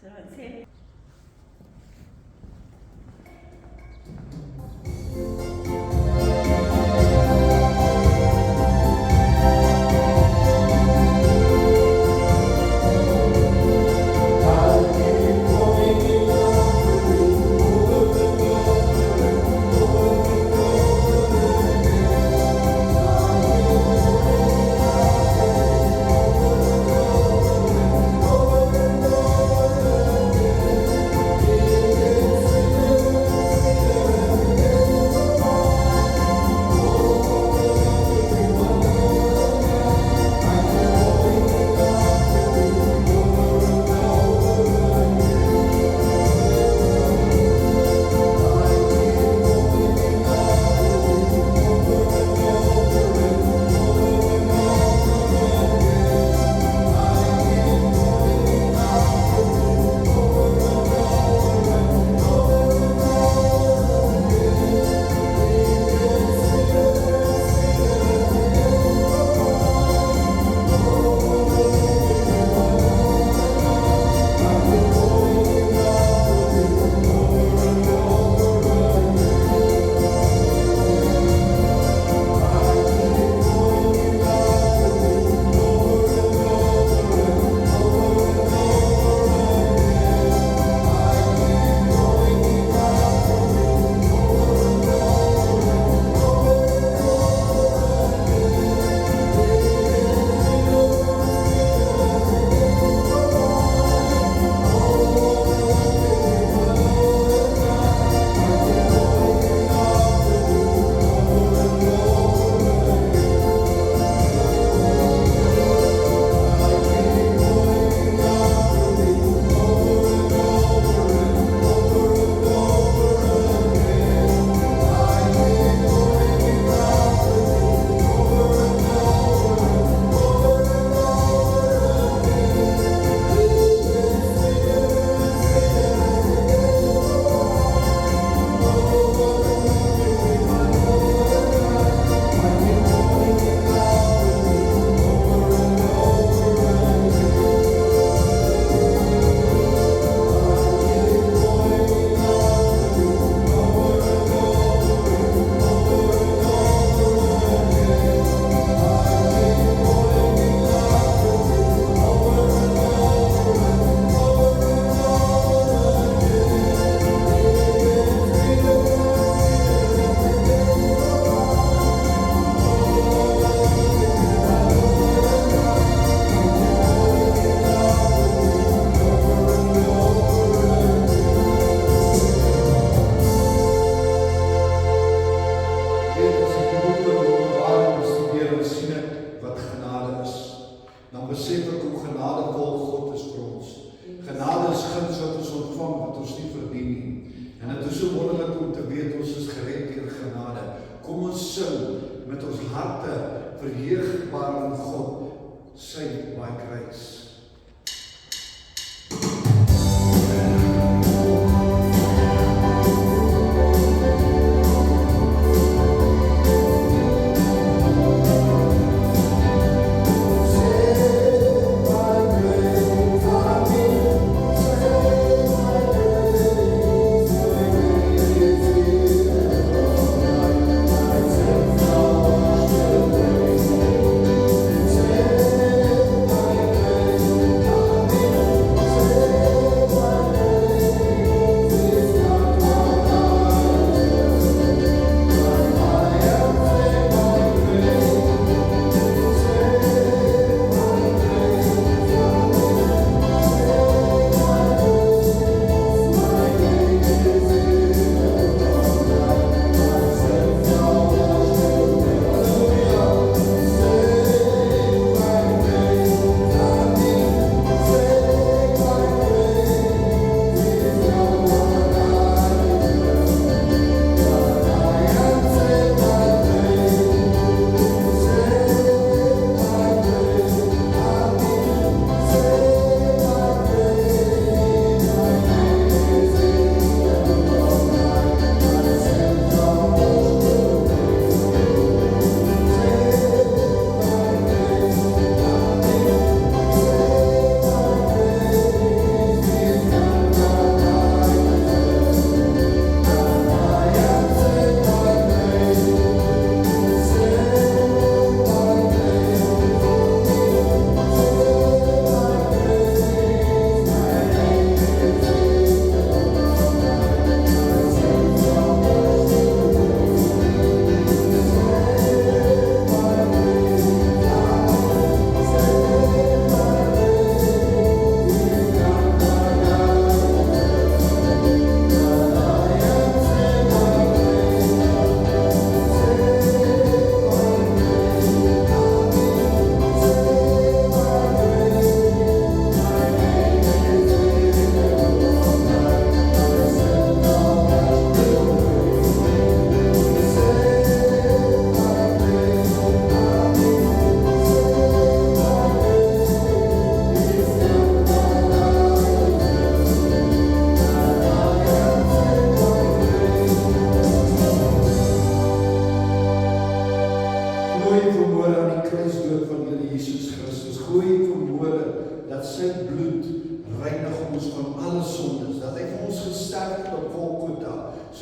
Grazie.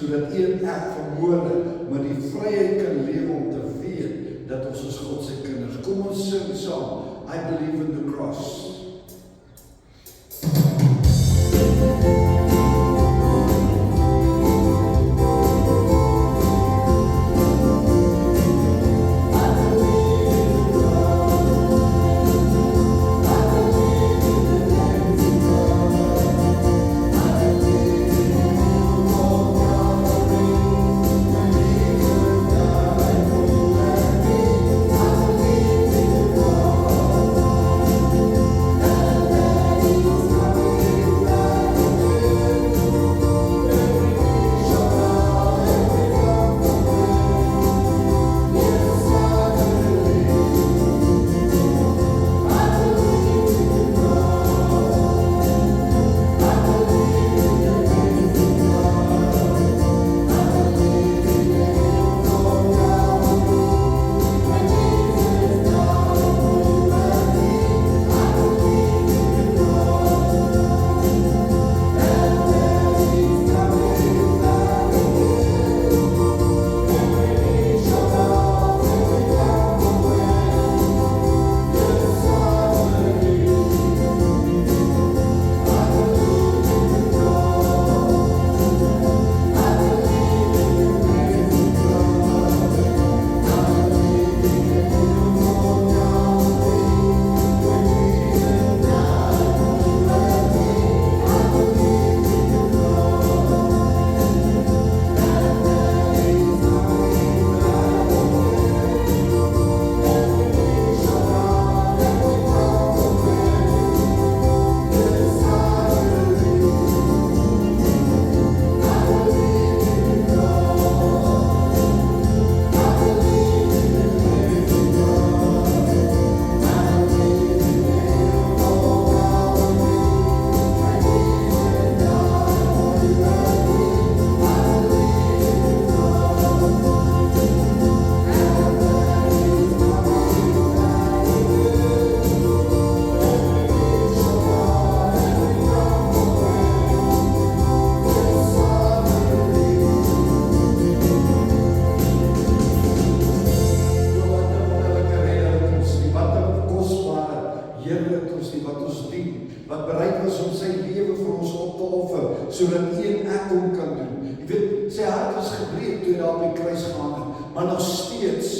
sodat een ek vermoorde met die vryheid kan leef om te weet dat ons is God se kinders. Kom ons sing saam, I believe in the cross. Sodat een ek hom kan doen. Jy weet, sy hart is gebreek toe hy daar op die kruis gehang het, maar nog steeds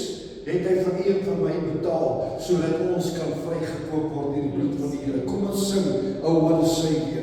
het hy vir een van my betaal, sodat ons kan vrygekoop word deur die bloed van die Here. Kom ons sing, O what a Savior.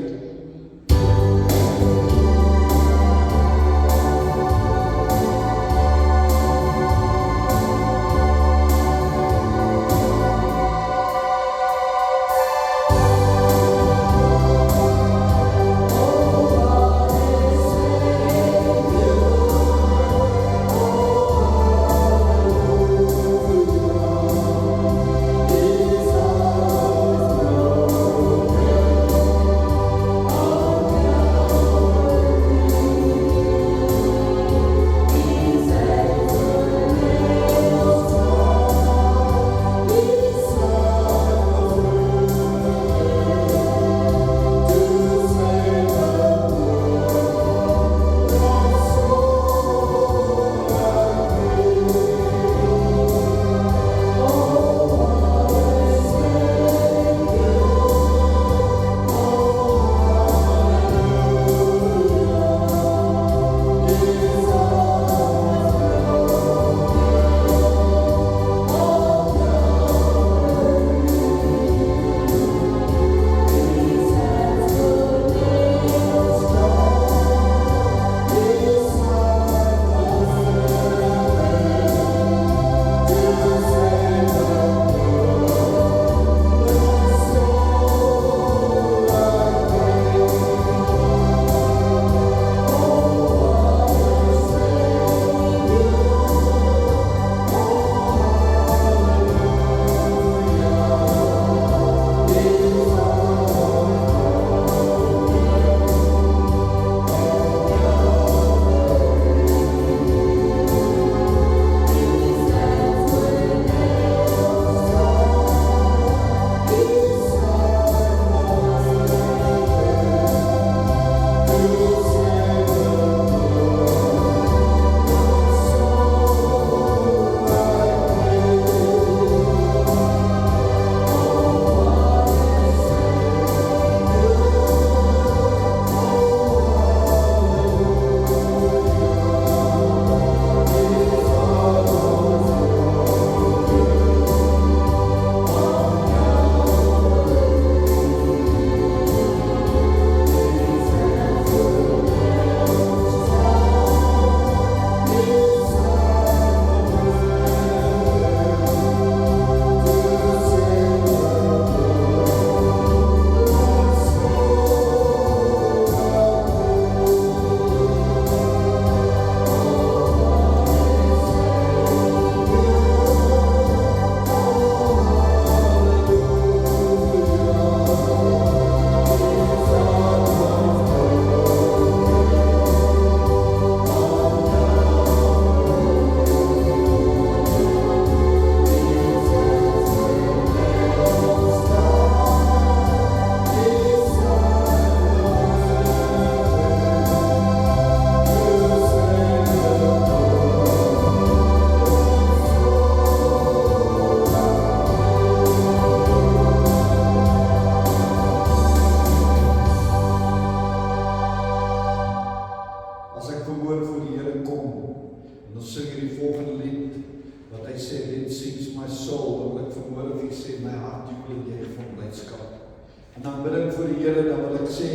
En dan bid ek vir die Here, dan wil ek sê,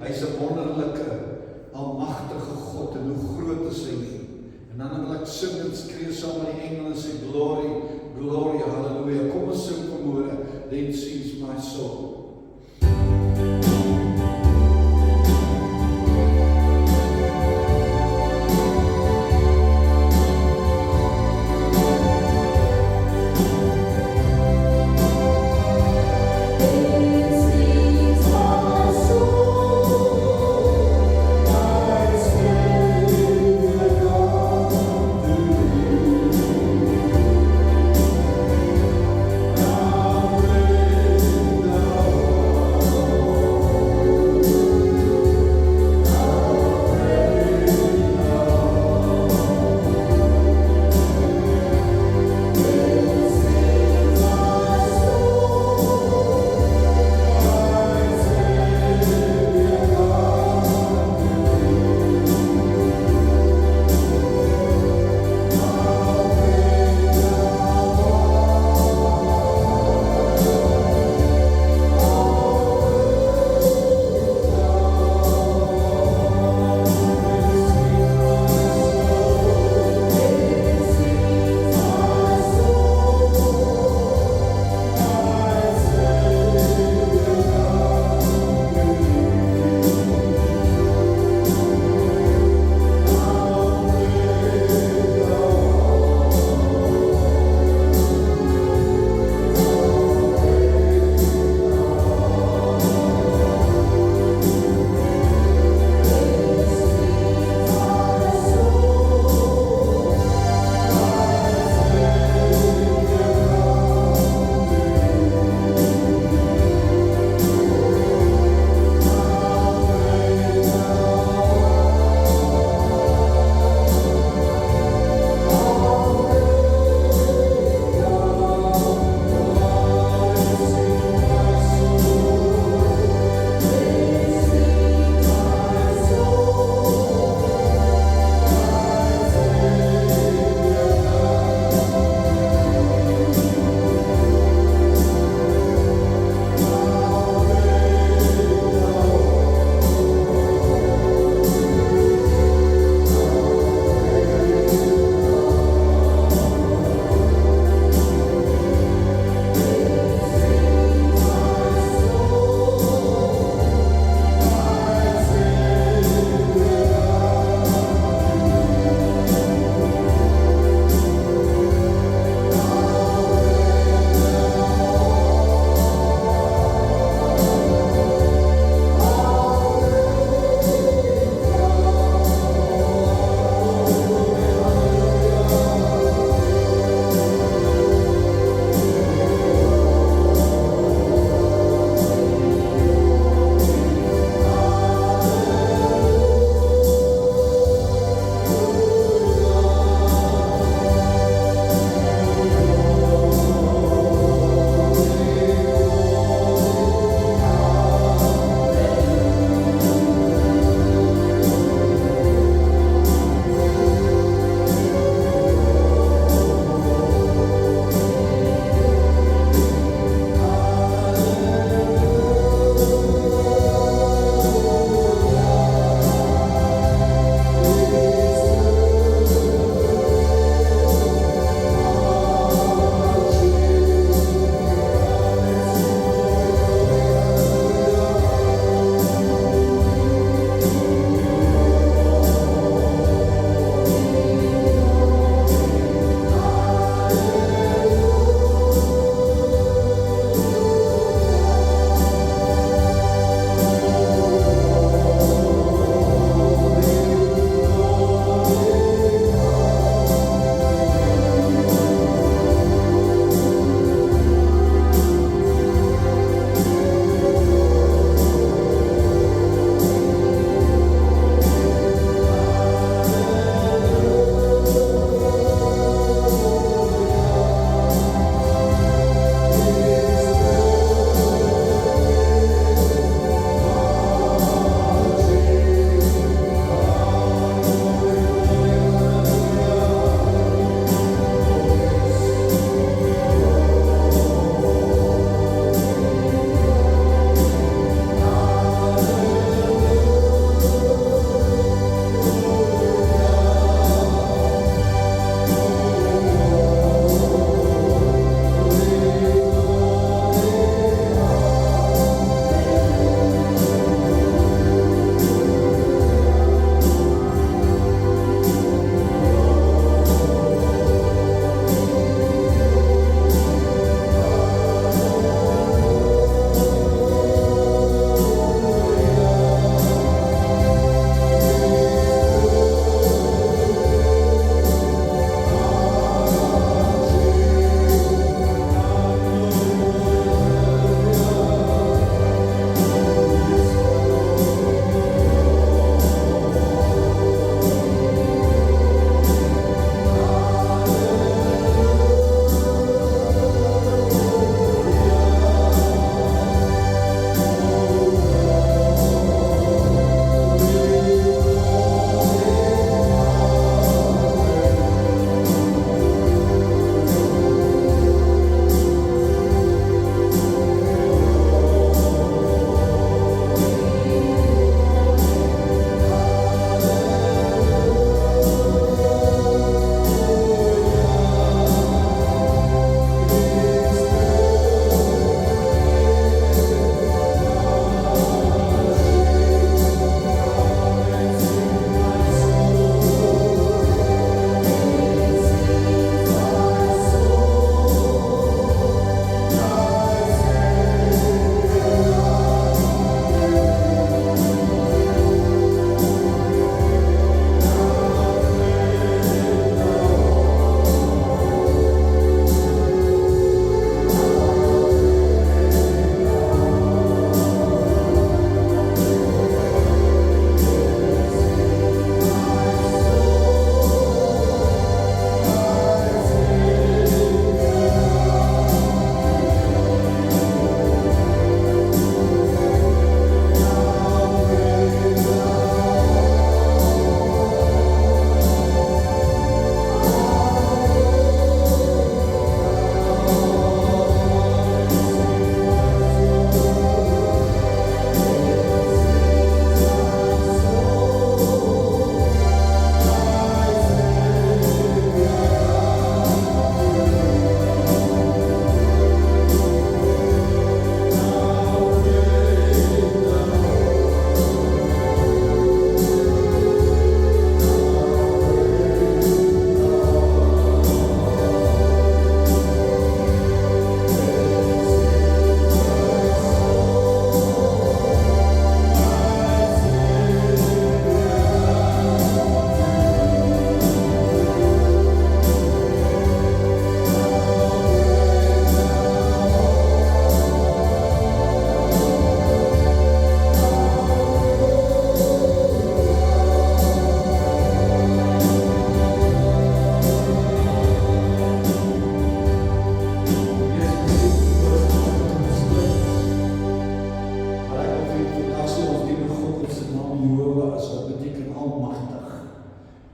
hy's 'n wonderlike, almagtige God, en hoe groot is hy nie. En dan wil ek sing en skree saam met die engele en sê, glory, glory, hallelujah. Kom ons sing vanmôre, then sings my soul. Amen.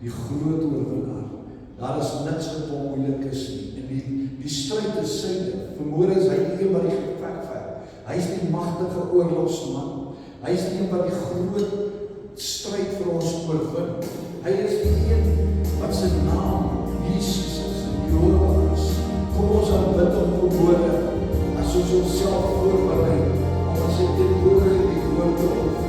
die groot oorwinnaar. Daar is niks wat hom moeilik is nie. En die stryd is syne. Vermoere is hy die een wat die geveg vat. Hy is die magtige oorlogsman. Hy is die een wat die groot stryd vir ons oorwin. Hy is die een wat sy naam Jesus is, Jehovah is. Kom ons aanbid hom vermoere, as ons onsself voorberei, om as sy teenwoordigheid die woord te ontvang.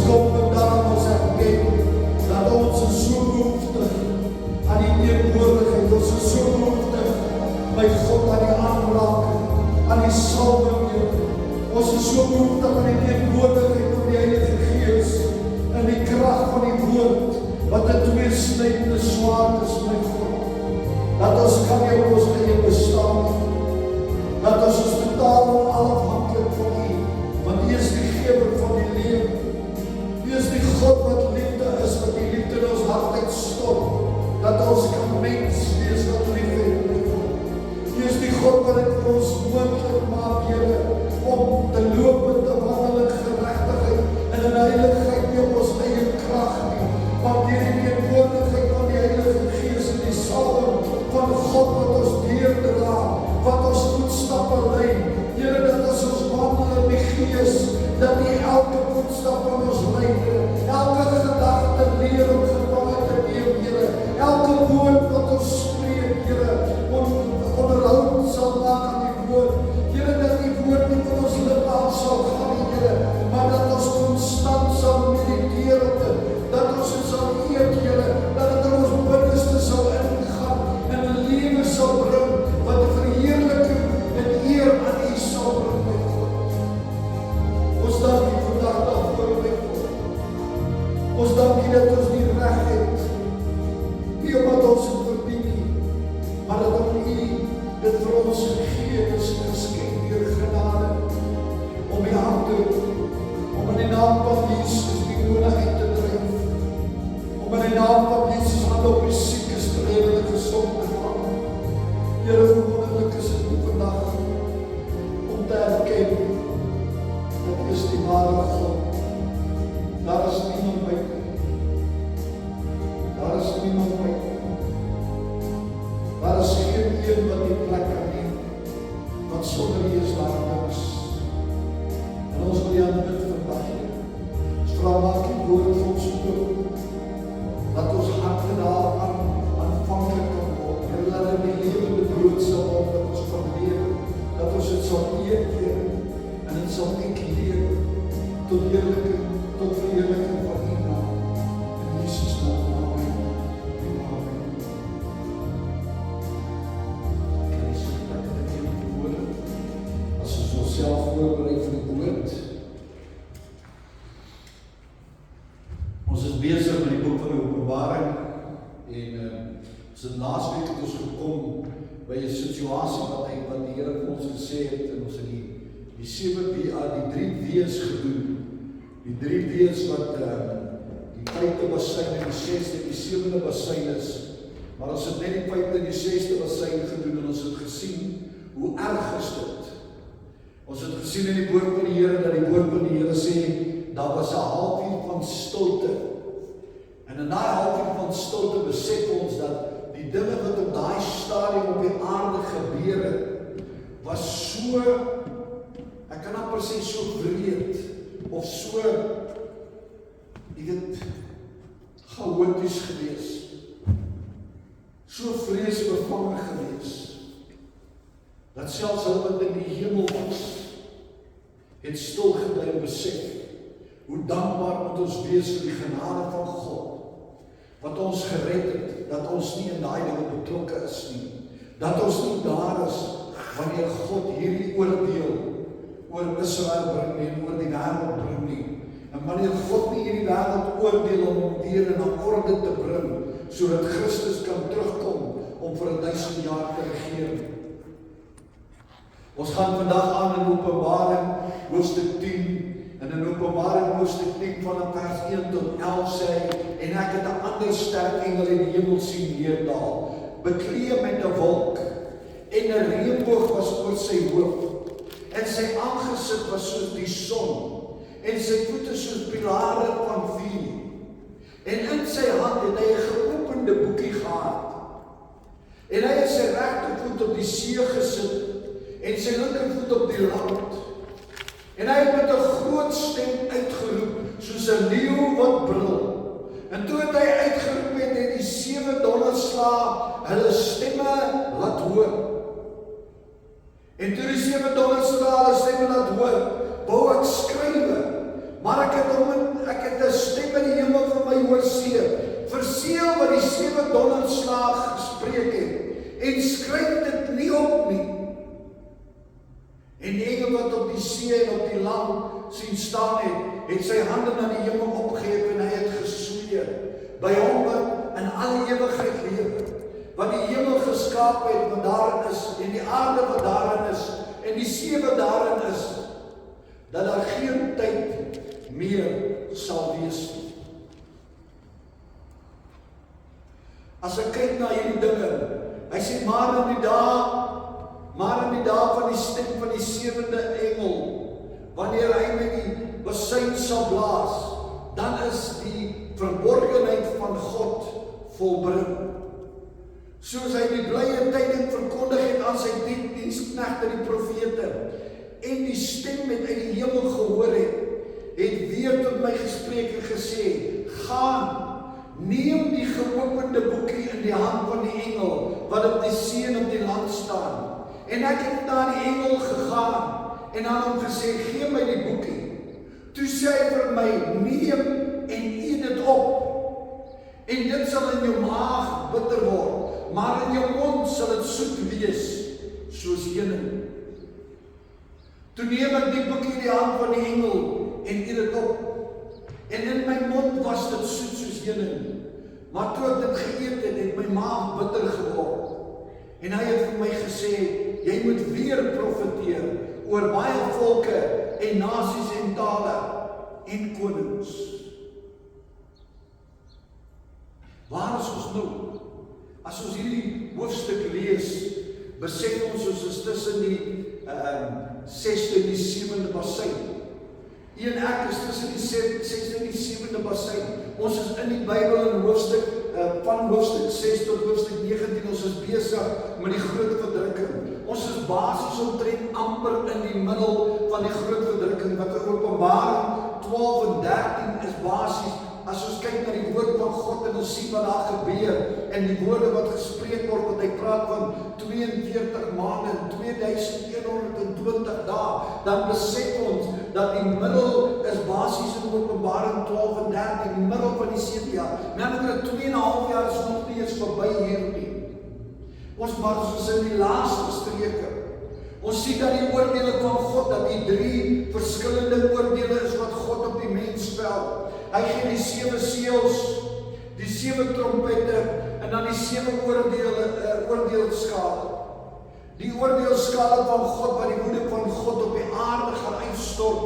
kom vandag ons erken dat ons is so behoeftig aan die teenwoordigheid, ons is so behoeftig by God aan die aanraking, aan die salwing, ons is so behoeftig aan die teenwoordigheid van die Heilige Gees en die krag van die woord wat 'n tweesnydende swaard is, my God. Dat ons kan nie op ons eie bestaan nie. Dat ons is totaal en afhanklik van U, want U is die gewer van die lewe. U is die God wat liefde is, wat die liefde in ons hart uitstort, dat ons kan mens wees wat lief het. U is die God wat dit vir ons moontlik maak, Here, om te loop en te wandel in geregtigheid en in heiligheid, nie op ons eie krag nie, maar deur die teenwoordigheid van die Heilige Gees en die salwing van God wat ons deurdra, wat ons voetstappe lei. Here, dat ons wandel in die Gees, dat U elke voetstap van ons lei, elke gedagte leer om gevange te neem, Here, elke woord wat ons spreek, Here, onderhoud sal maak aan die woord. Here, dat die woord nie van ons lippe af sal gaan, Here, maar dat ons constant sal mediteer op dit, dat ons het sal eet, Here, dat het in ons binneste sal ingaan en 'n lewe sal bring wat 'n verheerliking en eer aan U sal bring, my God. Ons dank U vandag daarvoor, my God. Ons dank U dat ons die reg het, nie omdat ons het verdien nie, maar dat U dit vir ons gegee is, geskenk deur genade, om U aan te roep, om in die naam van Jesus die dode uit te dryf, om in die naam van Jesus aan op die siekes te red en gesond te maak. Here, hoe wonderlik is dit vandag om te erken dat U is die ware God. Daar is niemand buite U. Daar is niemand buite U. Daar is geen een wat die plek kan neem, want sonder U is daar niks. En ons wil U aanbid vandag, Here. Ons vra, maak U woord vir ons oop, dat ons harte daar aanvanklik kan word. Here, laat dit die lewende brood sal word, dat ons kan lewe, dat ons dit sal eet, Here, en dit sal uitleef tot heerliking, tot verheerliking van U naam. In Jesus naam, amen. Amen. Kan jy so plek in die woorde, as ons onsself voorberei vir die woord. Ons is besig met die boek van die Openbaring en ons het laasweek het ons gekom by 'n situasie wat die Here vir ons gesê het, en ons het die 7 die 3 W's gedoen. Die 3 W's wat die 5de basyn en die 6de en die 7de basyn is. Maar ons het net die 5de en die 6de basyn gedoen en ons het gesien hoe erg is dit. Ons het gesien in die woord van die Here dat die woord van die Here sê daar was 'n halfuur van stilte. En in daai halfuur van stilte besef ons dat die dinge wat op daai stadium op die aarde gebeur het, was so, ek kan amper sê so breed, of so, jy weet, chaoties gewees, so vreesbevange gewees, dat selfs hulle wat in die hemel was, het stil gebly en besef, hoe dankbaar moet ons wees vir die genade van God, wat ons gered het, dat ons nie in daai dinge betrokke is nie, dat ons nie daar is, wanneer God hierdie oordeel oor Israel bring nie, en oor die wêreld bring nie, en wanneer God nie hierdie wêreld oordeel om hom weer in 'n orde te bring, sodat Christus kan terugkom, om vir 1000 jaar te regeer. Ons gaan vandag aan in Openbaring, hoofstuk 10, en in Openbaring hoofstuk 10 van vers 1 tot 11 sê hy, en ek het 'n ander sterk engel in die hemel sien neerddaal, bekleed met 'n wolk, en 'n reënboog was oor sy hoof, en sy aangesig was soos die son, en sy voete soos pilare van vuur, en in sy hand het hy 'n geopende boekie gehad, en hy het sy regtervoet op die see gesit, en sy linkervoet op die land, en hy het met 'n groot stem uitgeroep, soos 'n leeu wat brul. En toe het hy uitgeroep het die 7 donderslae hulle stemme laat hoor. En toe die 7 donderslae hulle stemme laat hoor, wou ek skrywe, maar ek het 'n 7 donderslae gespreek het, en skryf dit nie op nie. En die engel wat op die see en op die land sien staan het sy hande na die hemel opgehef en hy het gesweer, by hom wat in alle ewigheid lewe, wat die hemel geskaap het wat daarin is, en die aarde wat daarin is, en die see wat daarin is, dat daar geen tyd meer sal wees nie. As ek kyk na hierdie dinge, hy sê, maar in die dae van die stem van die 7de engel, wanneer hy met die bazuin sal blaas, dan is die verborgenheid van God volbring. Soos hy die blye tyding verkondig het aan sy diensknegte die profete, en die stem met uit die hemel gehoor het weer tot my gespreek en gesê, gaan, neem die geopende boekie in die hand van die engel, wat op die see en op die land staan. En ek het na die engel gegaan, en aan hom gesê, gee my die boekie. Toe sê hy vir my, neem en eet dit op. En dit sal in jou maag bitter word, maar in jou mond sal dit soet wees, soos heuning. Toe neem ek die boekie in die hand van die engel, en eet dit op. En in my mond was dit soet soos heuning. Maar toe ek dit geëet het my maag bitter geword. En hy het vir my gesê, jy moet weer profeteer oor baie volke en nasies en tale en konings. Waar is ons nou? As ons hierdie hoofstuk lees, besef ons is tussen die 6de en die 7de bazuin. En ek is tussen die 6de en die 7de bazuin. Ons is in die Bybel in hoofstuk van hoofstuk 6 tot hoofstuk 19, ons is besig met die groot verdrukking. Ons is basies omtrent amper in die middel van die groot verdrukking, wat in Openbaring 12 en 13 is basies, as ons kyk na die woord van God en ons sien wat daar gebeur, en die woorde wat gespreek word, wat hy praat van 42 maande en 2120 dae, dan besef ons dat die middel is basies in Openbaring 12 en 13, die middel van die 7 jaar. Nou dat 2,5 jaar is nog nie eens verby hierdie. Ons maar soos in die laaste streke. Ons sien dat die oordele van God, dat die 3 verskillende oordele is wat God op die mens vel. Hy gee die 7 seels, die 7 trompette, en dan die 7 oordeelskale. Die oordeelskale van God, wat die woede van God op die aarde gaan uitstort.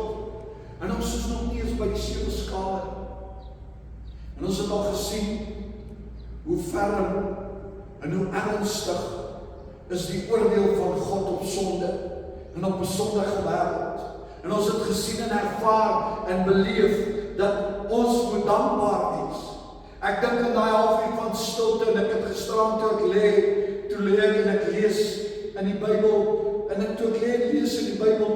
En ons is nog nie eens by die 7 skale. En ons het al gesien, hoe ferm en hoe ernstig is die oordeel van God op sonde, en op 'n sondige wêreld. En ons het gesien en ervaar en beleef, dat ons moet dankbaar wees. Ek dink in daai halfuur van stilte, en ek het gisterand toe ek lê en ek lees in die Bybel, en toe ek lees in die Bybel,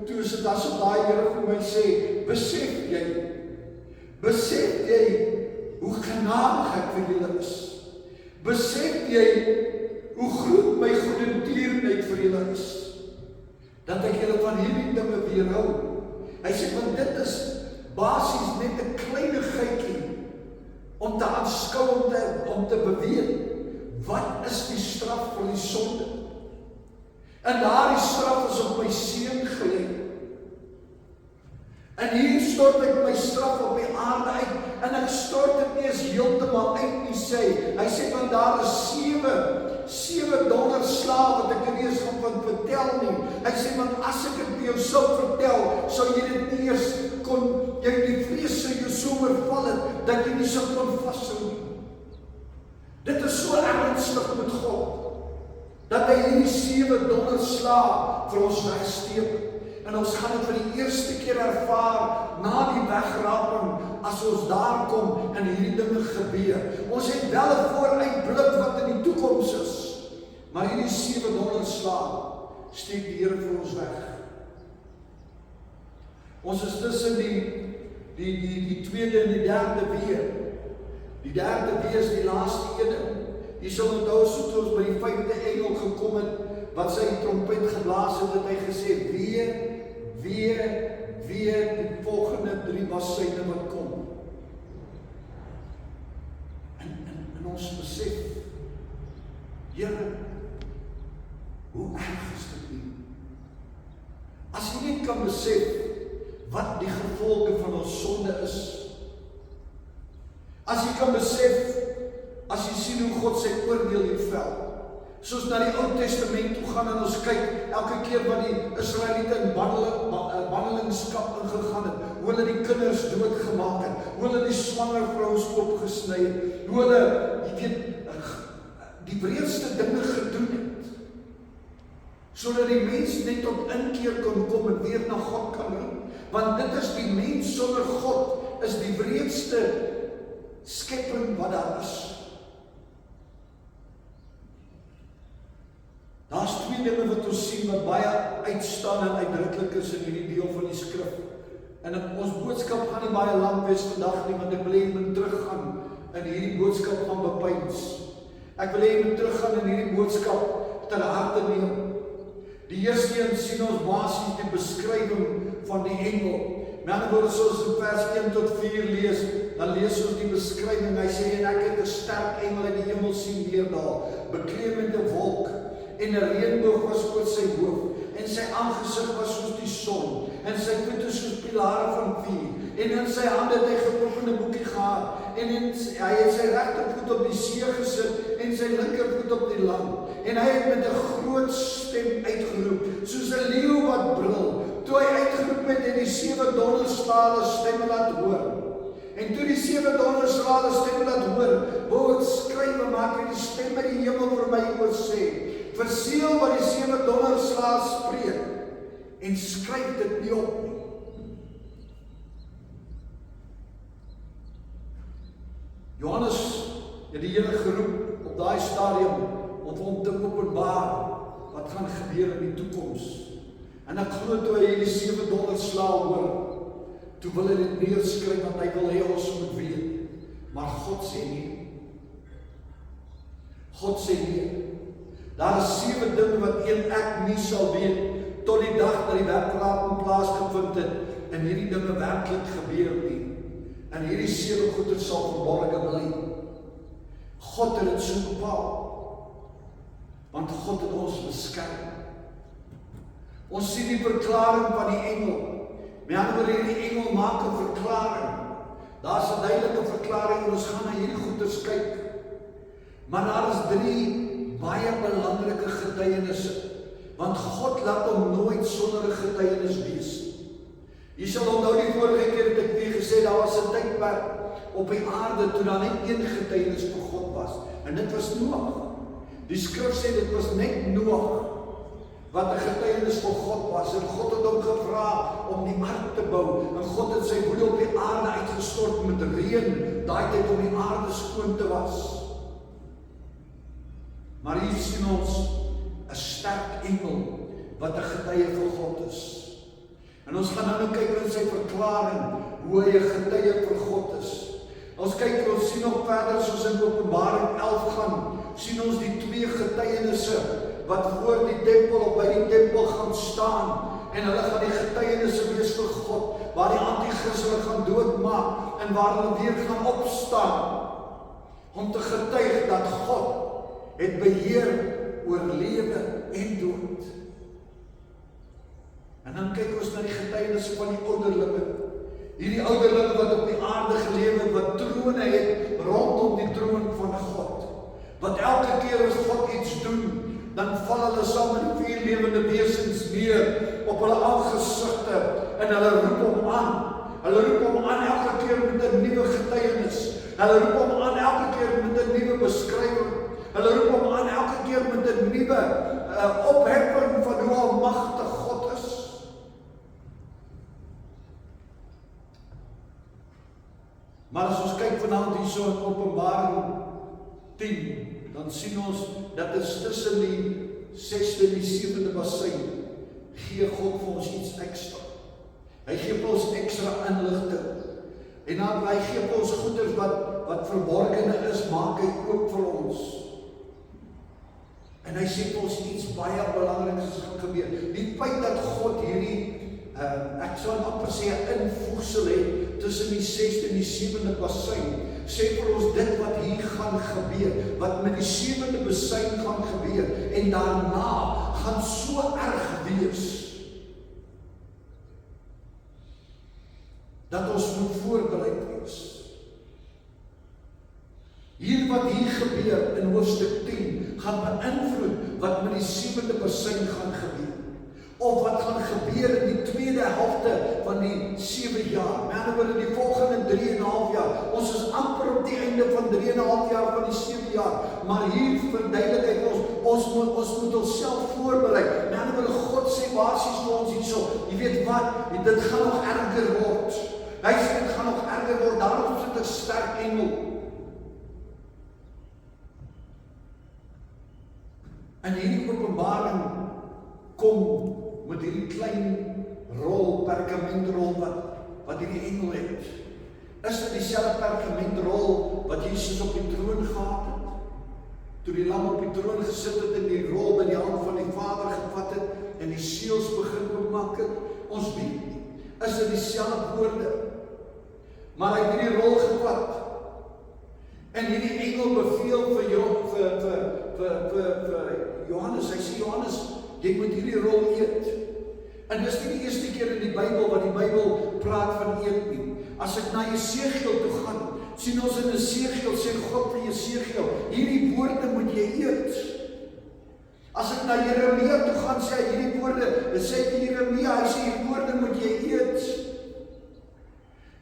toe is dit asof daai Here vir my sê, besef jy, hoe genadig ek vir julle is? Besef jy, hoe groot my goedertierenheid vir julle is? Dat ek julle van hierdie dinge weerhou. Hy sê, want dit is basies net 'n kleinigheidjie om te aanskou, om te beweeg, wat is die straf vir die sonde? En daardie straf is op my seun gelê. En hier stort ek my straf op die aarde uit, en ek stort dit nie eens heeltemal uit nie, hy sê, want daar is 7 donderslae wat ek nie eens gaan vertel nie. Hy sê, want as ek dit vir jou sou vertel, sou jy dit nie eers jy die vrees sou jou so oorval het, dat jy nie sou kon vashou nie. Dit is so ernstig met God, dat hy hierdie 7 donderslae vir ons wegsteek. En ons gaan dit vir die eerste keer ervaar, na die wegraping, as ons daar kom en hierdie dinge gebeur. Ons het wel 'n vooruitblik wat in die toekoms is, maar hierdie 7 donderslae steek die Here vir ons weg. Ons is tussen die tweede en die derde weer. Die derde weer is die laaste ene. Jy sal onthou, so toe ons by die 5de engel gekom het, wat sy trompet geblaas het, het hy gesê, weer die volgende 3 bazuine wat kom. En ons besef Here, hoe erg is dit nie? As jy net kan besef wat die gevolge van ons sonde is. As jy kan besef, as jy sien hoe God sy oordeel hier vel, soos na die Ou Testament toe gaan en ons kyk, elke keer wat die Israeliete in bandelingskap ingegaan het, hoe hulle die kinders doodgemaak het, hoe hulle die swanger vrouens oopgesny het, hoe hulle, jy weet, die wreedste dinge gedoen het, sodat die mens net tot inkeer kon kom en weer na God kan roep, want dit is die mens sonder God, is die wreedste skepping wat daar is. Daar is twee dinge wat ons sien wat baie uitstaan en uitdruklik is in hierdie deel van die skrif. En ons boodskap gaan nie baie lank wees vandag nie, want ek wil hê jy moet teruggaan in hierdie boodskap van bepeins. Ek wil hê jy moet teruggaan in hierdie boodskap ter harte neem. Die eerste een sien ons basies die beskrywing van die engel. Met ander woorde, soos in vers 1 tot 4 lees, dan lees ons die beskrywing. Hy sê, en ek het 'n sterk engel in die hemel sien neerdal, bekleed met 'n wolk, en 'n reënboog was oor sy hoof, en sy aangesig was soos die son, en sy voete soos pilare van vuur, en in sy hande het hy geopende boekie gehad, en hy het sy regtervoet op die see gesit, en sy linkervoet op die land, en hy het met 'n groot stem uitgeroep, soos 'n leeu wat brul. Toe hy uitgeroep het die 7 donderstrale stemme laat hoor. En toe die 7 donderstrale stemme laat hoor, wou ek skryf, maar ek het die stem uit die hemel vir my oor sê, verseël wat die 7 donderslae spreek, en skryf dit nie op nie. Johannes het die Here geroep op daai stadium om vir hom te openbaar wat gaan gebeur in die toekoms. En ek glo toe hy die 7 donderslae hoor, toe wil hy dit neerskryf, want hy wil hê ons moet weet. Maar God sê nie. God sê nie. Daar is 7 dinge wat ek nie sal weet, tot die dag dat die wegprating plaasgevind het, en hierdie dinge werklik gebeur nie. En hierdie 7 goeie sal verborge bly. God het dit so bepaal, want God het ons beskerm. Ons sien die verklaring van die engel. Met ander woorde, hierdie engel maak 'n verklaring. Daar's 'n duidelike verklaring en ons gaan na hierdie goeders kyk. Maar daar is 3 baie belangrike getuienisse, want God laat hom nooit sonder 'n getuienis wees. Jy sal onthou die vorige keer het ek weer gesê, daar was 'n tydperk op die aarde toe daar net een getuienis vir God was, en dit was Noag. Die skrif sê dit was net Noag wat 'n getuienis vir God was, en God het hom gevra om die ark te bou, en God het sy woede op die aarde uitgestort met reën, daai tyd om die aarde skoon te was. Maar hier sien ons 'n sterk engel wat 'n getuie vir God is. En ons gaan nou kyk in sy verklaring hoe hy 'n getuie vir God is. Ons kyk, ons sien nog verder soos in Openbaring 11 gaan, sien ons die 2 getuienisse wat voor die tempel of by die tempel gaan staan, en hulle gaan die getuienisse wees vir God, waar die anti-kris hulle gaan doodmaak, en waar hulle weer gaan opstaan, om te getuig dat God het beheer oor lewe en dood. En dan kyk ons na die getuienisse van die ouderlinge. Hierdie ouderlinge wat op die aarde geleef het, wat trone het rondom die troon van God. Wat elke keer as God iets doen, dan val hulle saam met die 4 lewende wesens neer op hulle aangesigte en hulle roep hom aan. Hulle roep hom aan elke keer met 'n nuwe getuienis. Hulle roep hom aan elke keer met 'n nuwe beskrywing. Hulle roep hom aan elke keer met 'n nuwe opheffing van hoe almagtig God is. Maar as ons kyk vanaand hierso in Openbaring 10, dan sien ons dat dit tussen die 6de en die 7de bassein gee God vir ons iets ekstra. Hy gee vir ons ekstra inligting. En dan hy gee vir ons goeders wat verborgene is, maak hy oop vir ons. En hy sê vir ons iets baie belangriks gaan gebeur. Die feit dat God hierdie ek sou amper sê 'n invoegsel het tussen die 6de en die 7de bassein, sê vir ons dit wat hier gaan gebeur, wat met die 7de bassein gaan gebeur, en daarna gaan so erg wees, dat ons moet voorbereid wees. Hier wat hier gebeur in hoofstuk 10, gaan beïnvloed wat met die 7de bassein gaan gebeur. Of wat gaan gebeur in die tweede helfte van die 7 jaar. Met ander woorde, die volgende 3,5 jaar. Ons is amper op die einde van 3,5 jaar van die 7 jaar. Maar hier verduidelik hy ons moet onsself voorberei. Met ander woorde, God sê basies vir ons hierso, jy weet wat, dit gaan nog erger word. Hy sê dit gaan nog erger word, daarom sit 'n sterk engel. En hierdie openbaring kom met hierdie klein rol, perkamentrol wat hierdie engel het. Is dit dieselfde perkamentrol wat Jesus op die troon gehad het? Toe die lam op die troon gesit het en die rol by die hand van die Vader gevat het en die seels begin oopmaak het? Ons weet nie. Is dit dieselfde woorde? Maar hy het hierdie rol gevat. En hierdie engel beveel vir Johannes, hy sê Johannes, jy moet hierdie rol eet. En dis nie die eerste keer in die Bybel wat die Bybel praat van eet nie. As ek na Jesegiel toe gaan, sien ons in Jesegiel, sê God vir Jesegiel, hierdie woorde moet jy eet. As ek na Jeremia toe gaan, sê hy hierdie woorde, sê vir Jeremia, hy sê hierdie woorde moet jy eet.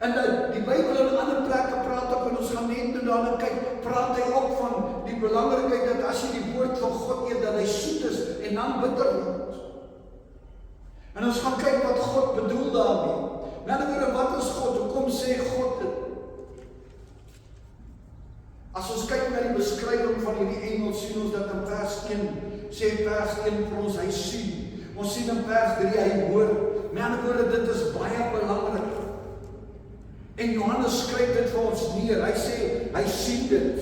En die Bybel in ander plekke praat ook, en ons gaan net daarna kyk, praat hy ook van die belangrikheid dat as jy die woord van God eet, dat hy soet is en dan bitter word. En ons gaan kyk wat God bedoel daarmee. Met ander woorde, wat is God? Hoekom sê God dit? As ons kyk na die beskrywing van hierdie engel, sien ons dat in vers 1, sê vers 1 vir ons, hy sien. Ons sien in vers 3, hy hoor. Met ander woorde, dit is baie belangrik. En Johannes skryf dit vir ons neer. Hy sê, hy sien dit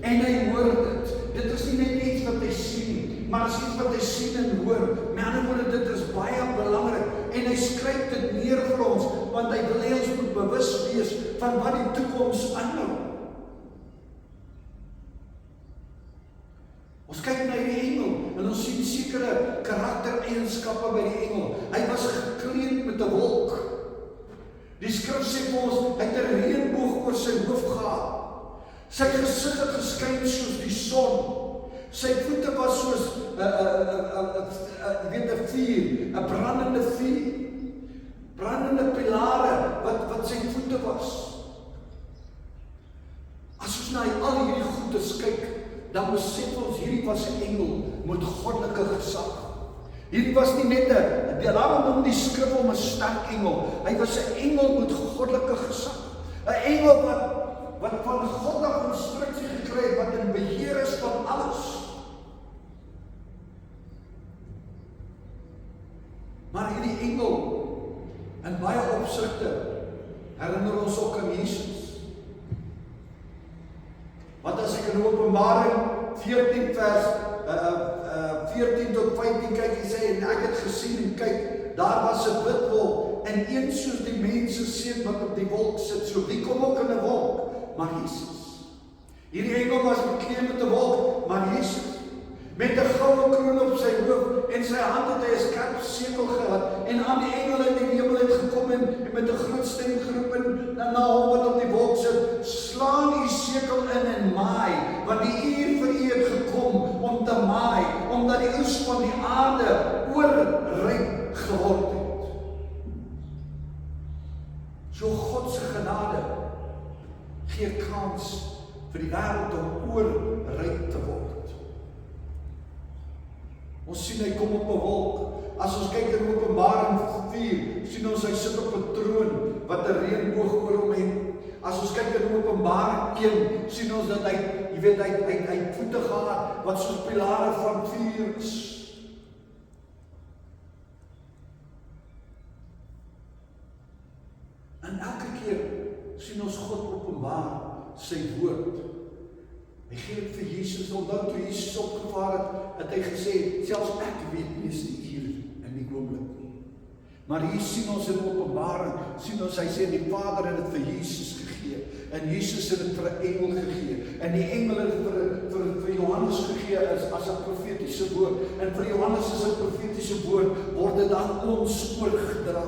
en hy hoor dit. Dit is nie net iets wat hy sien, maar is iets wat hy sien en hoor. Met ander woorde, dit is baie belangrik. En hy skryf dit neer vir ons, want hy wil hê ons moet bewus wees van wat die toekoms inhou. Ons kyk na die engel en ons sien sekere karaktereienskappe by die engel. Hy was gekleed met 'n wolk. Die skrif sê vir ons, hy het 'n reënboog oor sy hoof gehad. Sy gesig het geskyn soos die son. Sy voete was soos 'n vuur, 'n brandende vuur. Brandende pilare wat sy voete was. As ons na al hierdie goedes kyk, dan besef ons hierdie was 'n engel met goddelike gesag. Hierdie was nie net daarom noem die skrif om 'n sterk engel. Hy was 'n engel met goddelike gesag. 'n Engel wat van God af instruksie gekry het, wat in beheer is van alles. Maar hierdie engel, in baie opsigte, herinner ons ook aan Jesus. Want as ek in Openbaring 14 vers 14 tot 15 kyk, hy sê, en ek het gesien en kyk, daar was 'n wit wolk, en een soos die mense seun wat op die wolk sit, so wie kom ook in 'n wolk? Maar Jesus. Hierdie engel was bekleed met 'n wolk, maar Jesus, met 'n goue kroon op sy hoof, en sy hand het hy 'n skerp sekel gehad, en aan die engel uit die hemel het gekom, en met 'n groot stem geroep, en na hom wat op die wolk sit, slaan die sekel in en maai, want die uur vir u het gekom om te maai, omdat die oes van die aarde oorryp geword het. So God se genade gee kans vir die wêreld om oorryp te word. Ons sien hy kom op 'n wolk. As ons kyk in Openbaring 4, sien ons hy sit op 'n troon wat 'n reënboog oor hom het. As ons kyk in Openbaring 1, sien ons dat hy, jy weet, hy voete gehad wat soos pilare van vuur is. En elke keer sien ons God openbaar sy woord. Hy gee dit vir Jesus, onthou toe Jesus opgevaar het, het hy gesê, selfs ek weet nie is die uur en die oomblik nie. Maar hier sien ons in Openbaring, sien ons, hy sê die Vader het dit vir Jesus gegee, en Jesus het dit vir 'n engel gegee, en die engel het vir Johannes gegee as 'n profetiese woord, en vir Johannes as 'n profetiese woord, word dit aan ons oorgedra.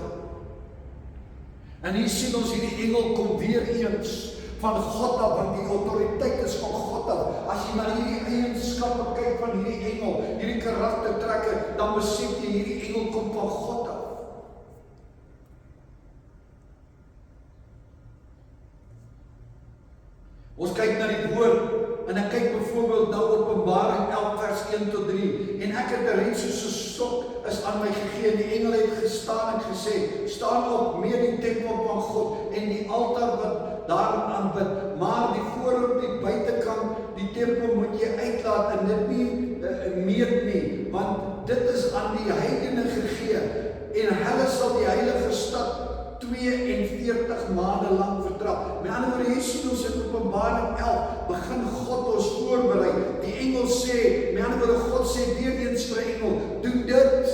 En hier sien ons hierdie engel kom weer eens van God af, want die autoriteit is van God af. As jy na hierdie eienskappe kyk van hierdie engel, hierdie karaktertrekke, dan besef jy hierdie engel kom van God af. Ons kyk na die woord, en ek kyk byvoorbeeld na Openbaring 11 vers 1 tot 3, en ek het 'n reeds soos 'n stok is aan my gegee, en die engel het gestaan en gesê, staan op, meet die tempel van God, en die altaar wat daarin aanbid, maar die voor op die buitekant, die tempel moet jy uitlaat, en dit nie meet nie, want dit is aan die heidene gegee, en hulle sal die heilige stad 42 maande lang vertrap. Met ander woorde, hier sien ons in Openbaring 11, begin God ons voorberei. Die engel sê, met ander woorde, God sê weer eens vir 'n engel, doen dit.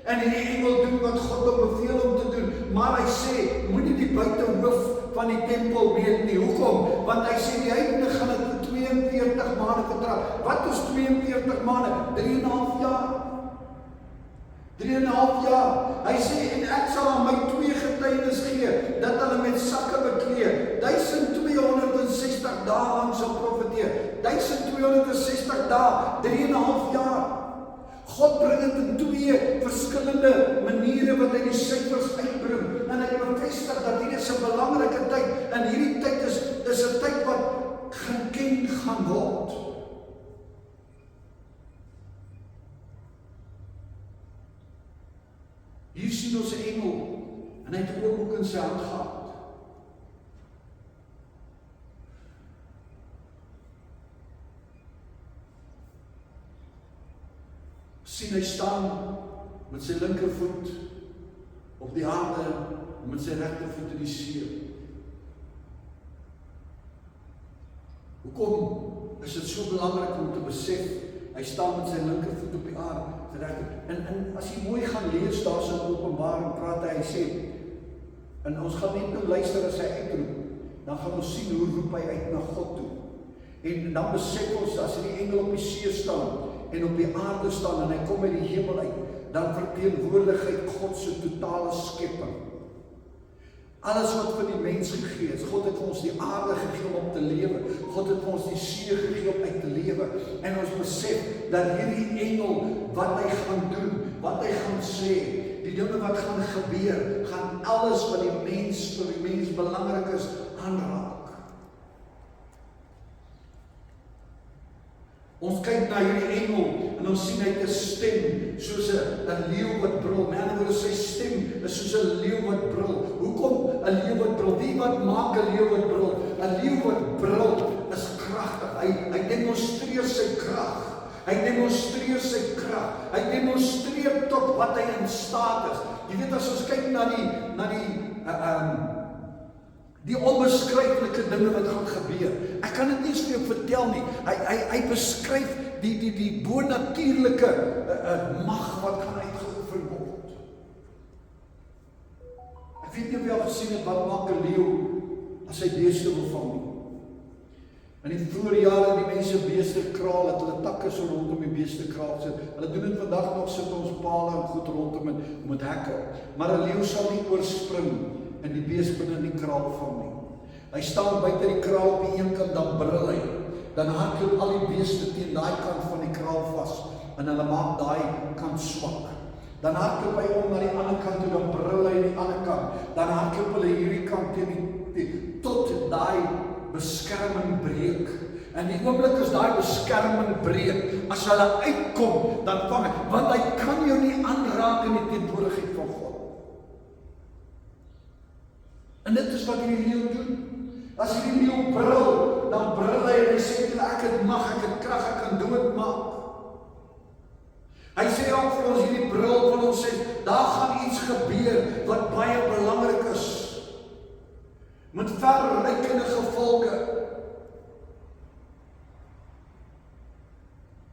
En die engel doen wat God hom beveel om te doen. Maar hy sê, moenie die buitehoof van die tempel meet nie. Hoekom? Want hy sê, die heidene gaan dit vir 42 maande vertrap. Wat is 42 maande? 3,5 jaar. 3,5 jaar. Hy sê, en ek sal aan my 2 getuienis gee, dat hulle met sakke beklee, 1260 dae lang sal profeteer. 1260 dae, 3,5 jaar. God bring dit in 2 verskillende maniere wat hy die syfers uitbring, en hy bevestig dat hierdie is 'n belangrike tyd, en hierdie tyd is 'n tyd wat geken gaan word. Hier sien ons 'n engel, en hy het 'n oorboek in sy hand gehad. Sien, hy staan met sy linkervoet op die aarde, en met sy regtervoet in die see. Hoekom is dit so belangrik om te besef, hy staan met sy linkervoet op die aarde, en as jy mooi gaan lees, daar is in Openbaring, praat hy sê, en ons gaan net nou luister as hy uitroep, dan gaan ons sien hoe roep hy uit na God toe, en dan besef ons, as die engel op die see staan, en op die aarde staan, en hy kom uit die hemel uit, dan verteenwoordig hy God se totale skepping. Alles wat vir die mens gegee is, God het vir ons die aarde gegee om te lewe, God het vir ons die see gegee om uit te lewe, en ons besef, dat hierdie engel, wat hy gaan doen, wat hy gaan sê, die dinge wat gaan gebeur, gaan alles wat vir die mens belangrik is, aanraak. Ons kyk na hierdie engel, en ons sien hy het 'n stem, soos 'n leeu wat brul. Met ander woorde, sy stem is soos 'n leeu wat brul. Hoekom 'n leeu wat brul? Wie wat maak 'n leeu wat brul? 'n Leeu wat brul is kragtig. Hy demonstreer sy krag. Hy demonstreer sy krag. Hy demonstreer tot wat hy in staat is. Jy weet, as ons kyk na die onbeskryflike dinge wat gaan gebeur. Ek kan dit nie eens vir jou vertel nie. Hy beskryf die bonatuurlike mag wat gaan uitgeoefen word. Ek weet nie of jy al gesien het wat maak 'n leeu as hy beeste wil vang nie. In die vroeë jare die mense beeste kraal, het hulle takke so rondom die beeste kraal sit. Hulle doen dit vandag nog, sit ons pale en goed rondom met hekke. Maar 'n leeu sal nie oorspring en die bees binne in die kraal vang nie. Hy staan buite die kraal op die een kant, dan brul hy. Dan hardloop al die beeste teen daai kant van die kraal vas, en hulle maak daai kant swak. Dan hardloop hy om na die ander kant toe, dan brul hy aan die ander kant. Dan hardloop hulle hierdie kant teen tot daai beskerming breek. En die oomblik as daai beskerming breek, as hulle uitkom, dan vang hy, want hy kan jou nie aanraak in die teenwoordigheid van God. En dit is wat hierdie leeu doen. As hierdie leeu brul, dan brul hy en hy sê, ek het mag, ek het krag, ek kan dood maak. Hy sê ook vir ons hierdie brul van ons sê, daar gaan iets gebeur wat baie belangrik is. Met verrykende gevolge.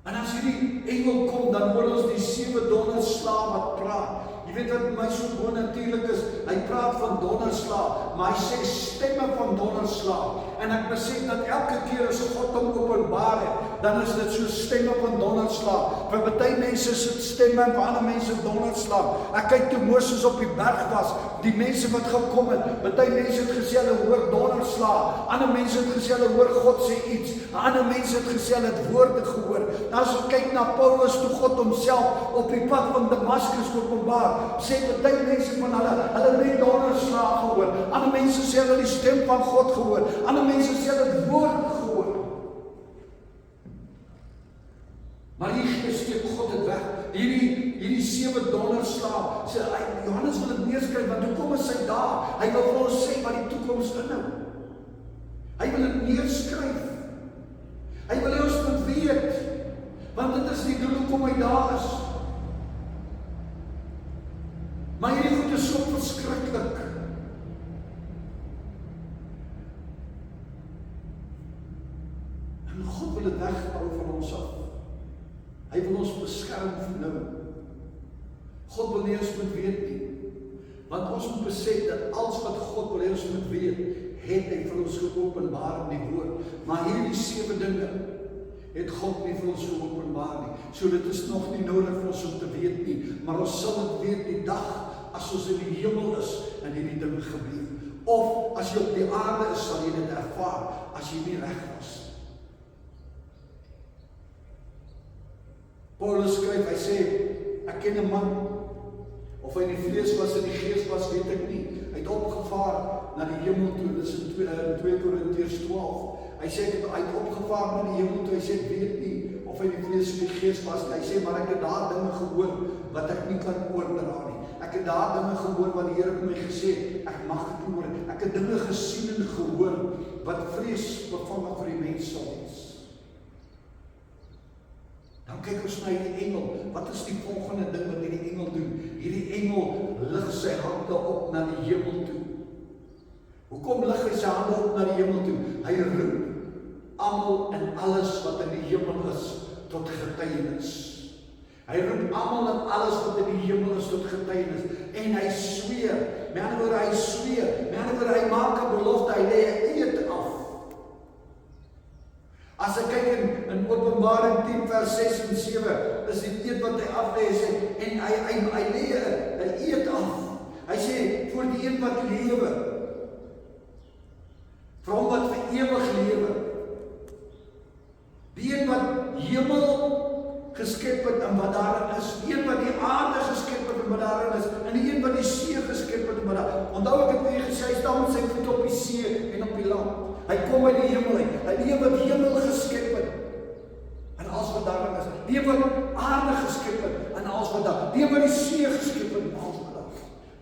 En as hierdie engel kom, dan hoor ons die 7 donderslae wat praat. Jy Jy weet wat my so bonatuurlik is, hy praat van donderslag, maar hy sê stemme van donderslag. En ek besef dat elke keer as God hom openbaar het, dan is dit so stemme van donderslag. Vir baie mense is dit stemme en vir ander mense donderslag. Ek kyk toe Moses op die berg was, die mense wat gekom het, baie mense het gesê hulle hoor donderslag, ander mense het gesê hulle hoor God sê iets, ander mense het gesê hulle het woorde gehoor. As ons kyk na Paulus, toe God homself op die pad van Damaskus openbaar, sê baie mense van hulle het net donderslag gehoor, ander mense sê hulle die stem van God gehoor, ander mense sê hulle het woord gehoor. Maar die Gees steek God het weg. Hierdie 7 donderslag, sê Johannes wil dit neerskryf, want toe kom sy daar, hy wil vir ons sê wat die toekoms inhou. Hy wil dit neerskryf. Hy wil ons moet weet, want dit is die doel hoekom hy daar is. Maar hierdie goed is so verskriklik. En God wil dit weghou van ons af. Hy wil ons beskerm vir nou. God wil nie ons moet weet nie. Want ons moet besef dat alles wat God wil hê ons moet weet, het hy vir ons geopenbaar in die woord. Maar hierdie 7 dinge het God nie vir ons geopenbaar nie. So dit is nog nie nodig vir ons om te weet nie, maar ons sal dit weet die dag as ons in die hemel is en hierdie dinge gebeur. Of as jy op die aarde is, sal jy dit ervaar as jy nie reg was. Paulus skryf, hy sê, ek ken 'n man, of hy in die vlees was en die gees was, weet ek nie. Hy het opgevaar na die hemel toe, dit is in 2 Korintiërs 12. Hy sê, hy het opgevaar na die hemel toe, hy sê, ek weet nie of hy in die vlees of die gees was. Hy sê, maar ek het daar dinge gehoor wat ek nie kan oordra nie. Ek het daar dinge gehoor wat die Here vir my gesê, ek mag dit oor. Ek het dinge gesien en gehoor wat vreesbevange vir die mens sal wees. Dan kyk ons na hierdie engel. Wat is die volgende ding wat hierdie engel doen? Hierdie engel lig sy hande op na die hemel toe. Hoekom lig hy sy hande op na die hemel toe? Hy roep almal en alles wat in die hemel is tot getuienis. Hy roep almal en alles wat in die hemel is tot getuienis. En hy sweer. Met ander woorde, hy sweer. Met ander woorde, hy maak 'n belofte, hy lê 'n eed af. As ek kyk in Openbaring 10 vers 6 en 7, is die eed wat hy aflê, en hy lê 'n eed af. Hy sê, voor die een wat lewe, vir hom wat vir ewig lewe, die een wat hemel geskep het en wat daarin is, die een wat die aarde geskep het en wat daarin is, en die een wat die see geskep het en wat daarin is. Onthou ek het vir gesê, hy staan met sy voet op die see en op die land. Hy kom uit die hemel uit. Hy die een wat die hemel geskep het en alles wat daarin is. Die een wat aarde geskep het en alles wat daar. Die een wat die see geskep het en alles wat daar.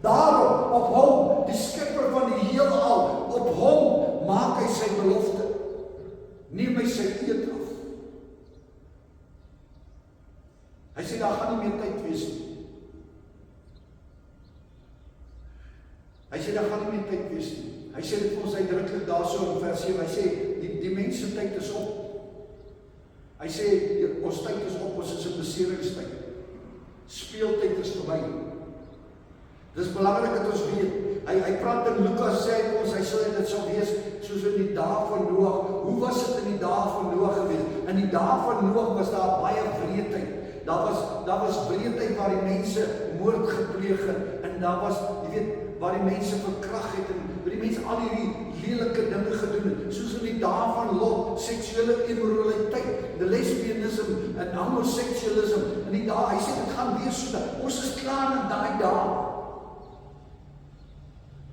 Daarom, op hom, die skepper van die heelal, op hom maak hy sy belofte. Neem hy sy eed af. Hy sê, daar gaan nie meer tyd wees nie. Hy sê, daar gaan nie meer tyd wees nie. Hy sê dit vir ons uitdruklik daar so in vers 7, hy sê, die mens se tyd is op. Hy sê, ons tyd is op, ons is in beseringstyd. Speeltyd is verby. Dit is belangrik dat ons weet. Hy praat in Lukas, sê ons, hy sê dit sal wees soos in die dae van Noag. Hoe was dit in die dae van Noag gewees? In die dae van Noag was daar baie wreedheid. Daar was wreedheid waar die mense moord gepleeg het, en daar was, jy weet, waar die mense verkrag het, en waar die mense al hierdie lelike dinge gedoen het, soos in die dae van Lot, seksuele immoraliteit, lesbianisme en homoseksualisme, in die dae, hy sê, dit gaan weer so, ons is klaar in daai dae.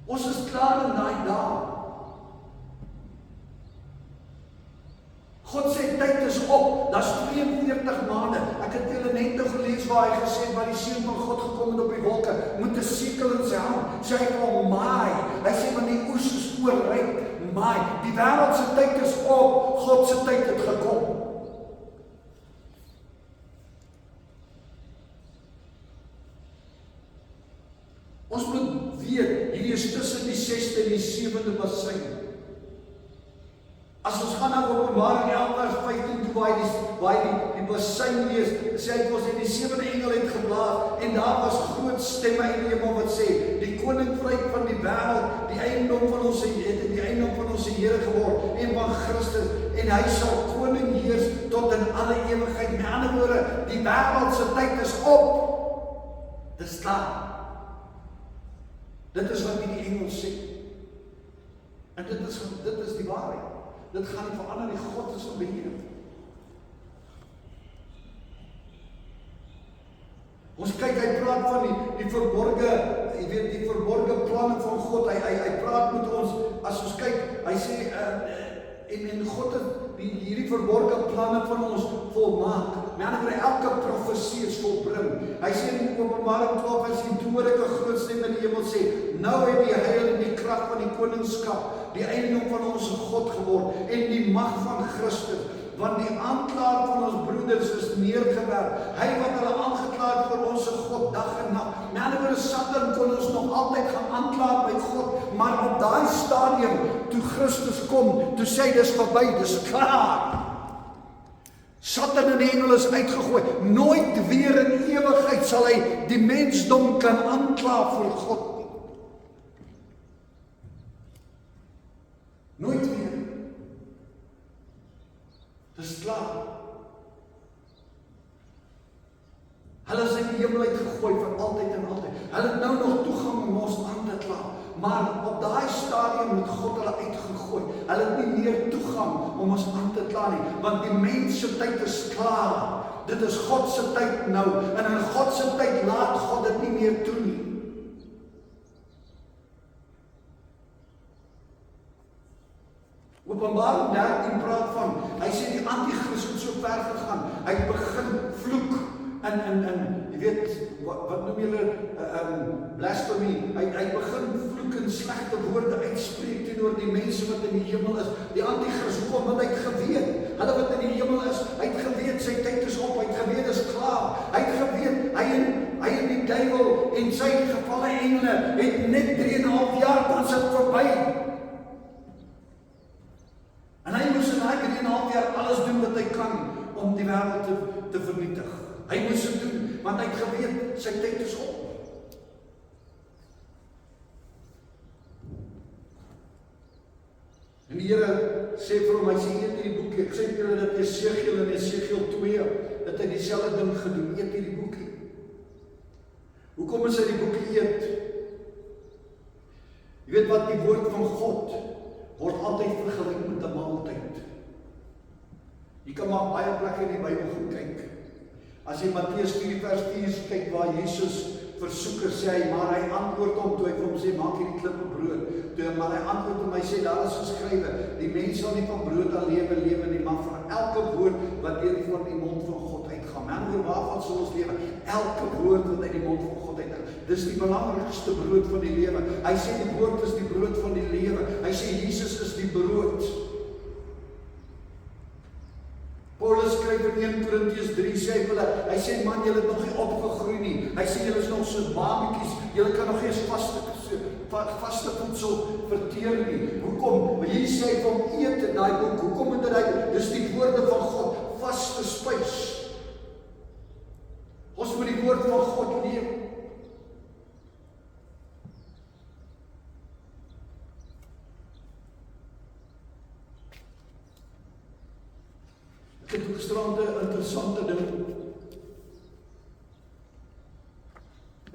Ons is klaar in daai dae. God sê, tyd is op, dat is 42 maande. Ek het julle net nou gelees waar hy gesê, waar die seun van God gekom het op die wolke, met 'n sekel in sy hand, sê hy van maai. Hy sê, want die oes is oorryp, maai. Die wêreld se tyd is op, God se tyd het gekom. Ons moet weet, hierdie is tussen die 6de en die 7de bassein. As ons gaan na Openbaring 11 vers 15 toe waar die bassein lees, sê hy ons in die 7de engel het geblaas en daar was groot stemme in die hemel wat sê, die koninkryk van die wêreld, die eiendom van ons Here geword en van Christus en hy sal koning heers tot in alle ewigheid. Met ander woorde, die wêreld se tyd is op. Dis klaar. Dit is wat die engel sê. En dit is die waarheid. Dit gaan nie verander nie. God is op beheer. Ons kyk, hy praat van die verborge, jy weet, die verborge planne van God. Hy praat met ons, as ons kyk, hy sê, en God het hierdie verborge planne van ons volmaak. Met ander woorde, elke profesie is volbring. Hy sê in Openbaring 12 vers 10, toe hoor ek 'n groot stem in die hemel sê, nou het die heil en die krag van die koningskap, die eiendom van ons God geword, en die mag van Christus, want die aanklaer van ons broeders is neergewerp. Hy wat hulle aangekla het vir ons God dag en nag. Met ander woorde, Satan kon ons nog altyd gaan aankla by God, maar op daai stadium, toe Christus kom, toe sê hy, dis verby, dis klaar. Satan en die engele is uitgegooi. Nooit weer in ewigheid sal hy die mensdom kan aankla vir God nie. Nooit weer. Dis klaar. Hulle is in die hemel uitgegooi vir altyd en altyd. Hulle het nou nog toegang om ons aan te kla. Maar op daai stadium het God hulle uitgegooi. Hulle het nie meer toegang om ons aan te kla nie, want die mens se tyd is klaar. Dit is God se tyd nou, en in God se tyd laat God dit nie meer toe nie. Openbaring 13 praat van, hy sê die antichrist het so ver gegaan, hy begin vloek, en jy weet, wat noem julle, blasphemy, hy begin vloek en slegte woorde uitspreek teenoor die mense wat in die hemel is. Die antichrist, hoekom? Want hy het geweet, hulle wat in die hemel is, hy het geweet, sy tyd is op, hy het geweet, is klaar, hy het geweet, hy en die duiwel en sy gevalle engele, het net 3,5 jaar, dan is dit verby. En hy moes in daai 3,5 jaar alles doen wat hy kan om die wêreld te vernietig. Hy moes dit doen, want hy het geweet, sy tyd is op. En die Here sê vir hom, hy sê, eet hierdie boekie. Ek sê vir julle dat Esegiel en Esegiel 2, dat hy dieselfde ding gedoen, eet hierdie boekie. Hoekom is hy die boekie eet? Jy weet wat, die woord van God word altyd vergelyk met 'n maaltyd. Jy kan maar baie plekke in die Bybel gaan kyk. As jy Matteus 4 vers 4 kyk waar Jesus versoeker sê hy, maar hy antwoord hom toe hy vir hom sê, maak hierdie klippe brood. Maar hy antwoord hom, hy sê, daar is geskrywe, die mens sal nie van brood alleen lewe nie, maar van elke woord wat deur van die mond van God uitgaan. En oor waarvan sal ons lewe? Elke woord wat uit die mond van God uitgaan. Dis die belangrikste brood van die lewe. Hy sê die woord is die brood van die lewe. Hy sê Jesus is die brood. Paulus skryf in 1 Korintiërs 3 sê hy sê man, julle het nog nie opgegroei nie. Hy sê julle is nog soos babetjies, julle kan nog nie eens vaste voedsel verteer nie. Hoekom? Maar hier sê hy van eet in daai boek. Hoekom moet hy? Dis die woorde van God, vaste spys. Ons moet die woord van God leef. Ek het gisterand 'n interessante ding.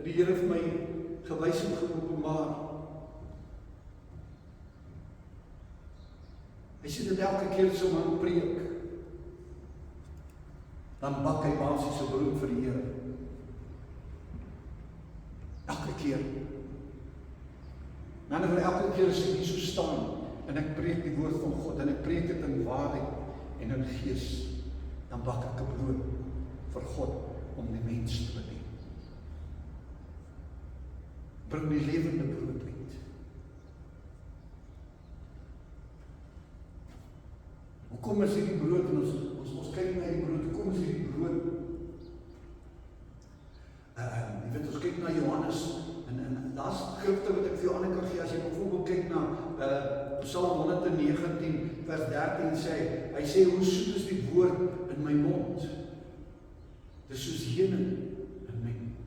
Die Here vir my gewys en geopenbaar. Hy sê dat elke keer so 'n man preek, dan bak hy basiese brood vir die Here. Elke keer. Nou wil elke keer as ek hier so staan en ek preek die woord van God en ek preek dit in waarheid en in gees, dan bak ek 'n brood vir God om die mens te bedien. Bring die lewende brood uit. Hoekom is hierdie brood, en ons kyk na die brood, hoekom is hierdie brood? Jy weet, ons kyk na Johannes, en daar's skrifte wat ek vir jou aan kan gee, as jy bijvoorbeeld kyk na Psalm 119, vers 13 sê, hy sê, hoe soet is die woord in my mond? Dis soos heuning in my mond.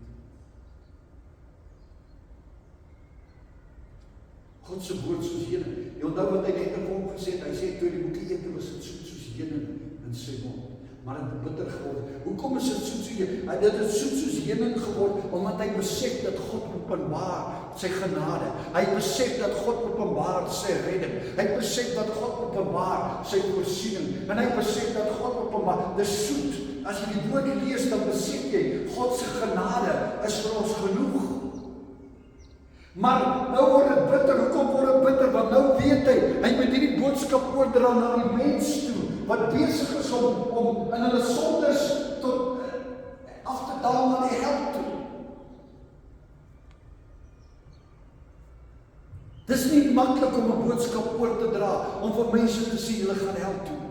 God se woord soos heuning. Jy onthou wat hy net in hom gesê het, hy sê, toe die boekie eet, was dit soet soos heuning in sy mond. Maar het bitter geword. Hoekom is dit soet soos heuning? Dit het soet soos heuning geword, omdat hy besef dat God openbaar sy genade. Hy besef dat God openbaar sy redding. Hy besef dat God openbaar sy voorsiening. En hy besef dat God openbaar, dis soet. As jy die woord lees, dan besef jy, God se genade is vir ons genoeg. Maar nou word dit bitter. Hoekom word dit bitter? Want nou weet hy moet hierdie boodskap oordra na die mens toe, wat besig is om in hulle sondes tot af te daal na die hel toe. Dis nie maklik om 'n boodskap oor te dra, om vir mense te sê, hulle gaan hel toe.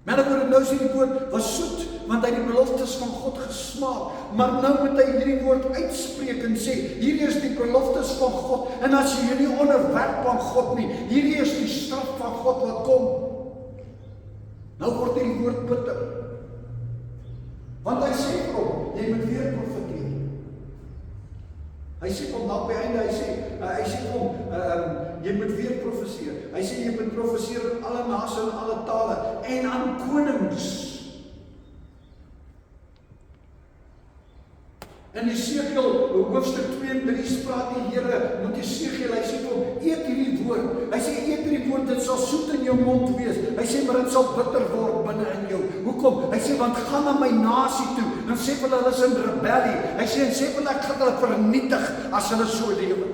Maar nou sê die woord was soet, want hy het die beloftes van God gesmaak. Maar nou moet hy hierdie woord uitspreek en sê, hierdie is die beloftes van God, en as jy nie onderwerp aan God nie, hierdie is die straf van God wat kom. Nou word hierdie woord bitter. Want hy sê vir hom, jy moet weer profeteer. Hy sê kom na by einde, hy sê kom, jy moet weer profeseer. Hy sê jy moet profeseer in alle nasies en alle tale en aan konings. In Jesegiel hoofstuk 2 en 3 praat die Here met Jesegiel, hy sê kom, eet hierdie woord. Hy sê eet hierdie woord, dit sal soet in jou mond wees. Hy sê maar dit sal bitter word binne in jou. Hoekom? Hy sê want gaan na my nasie toe, dan sê hulle is in rebellie. Hy sê hulle ek gaan hulle vernietig as hulle so lewe.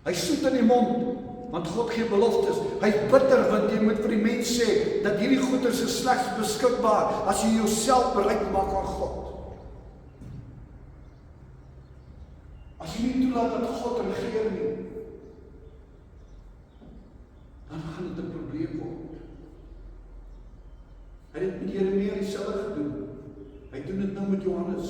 Hy soet in die mond, want God gee beloftes. Hy bitter, want jy moet vir die mens sê dat hierdie goeders is slegs beskikbaar as jy jouself bereid maak aan God. As jy nie toelaat dat God regeer nie, dan gaan dit 'n probleem word. Hy het dit met Jeremia dieselfde gedoen. Hy doen dit nou met Johannes.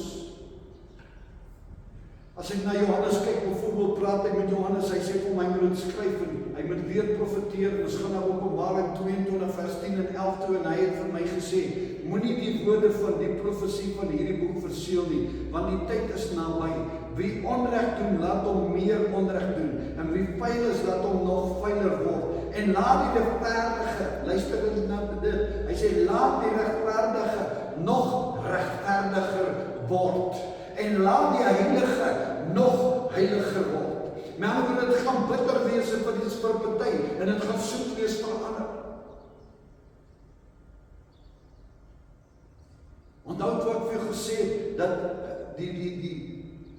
As ek na Johannes kyk, byvoorbeeld praat hy met Johannes, hy sê vir hom, hy moet dit skryf en hy moet weer profeteer. Ons gaan na Openbaring 22 vers 10 en 11 toe en hy het vir my gesê, moenie die woorde van die profesie van hierdie boek verseël nie, want die tyd is naby. Wie onreg doen, laat hom meer onreg doen. En wie vuil is, laat hom nog vuiler word. En laat die regverdige, luister na dit, hy sê, laat die regverdige nog regverdiger word. En laat die heilige nog heiliger word. Maar dit gaan bitter wees vir party, en dit gaan soet wees vir ander. Onthou wat ek vir jou gesê het, dat